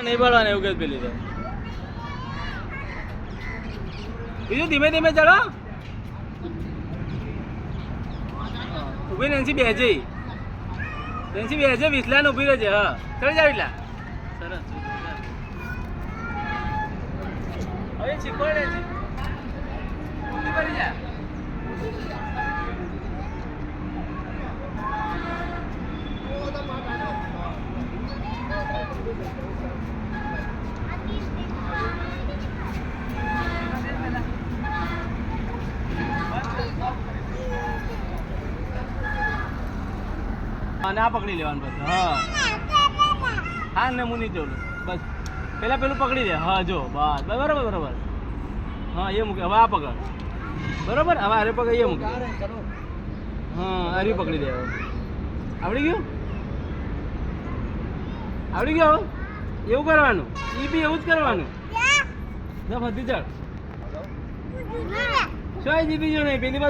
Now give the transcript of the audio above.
નહીં પડવાનું એવું કે પેલી તો બીજું ધીમે ધીમે ચડો ઊભી નેન્સી બેસજે નેન્સી બેસજે વિસલા ને ઊભી રહેજે હા ચડી જાવ એટલા સરસ હવે શીખવાડ નેન્સી ઊંધી પડી જા ના પકડી લેવાનું બસ હા હા ને હું નહીં જોઉં બસ પેલા પેલું પકડી દે હા જો બસ બરાબર બરાબર હા એ મૂકે હવે આ પકડ બરાબર હવે અરે પકડ એ મૂકે હા અરે પકડી દે હવે આવડી ગયું એવું કરવાનું એ બી એવું જ કરવાનું બધી ચડ શું જીતી જો નહીં પેલી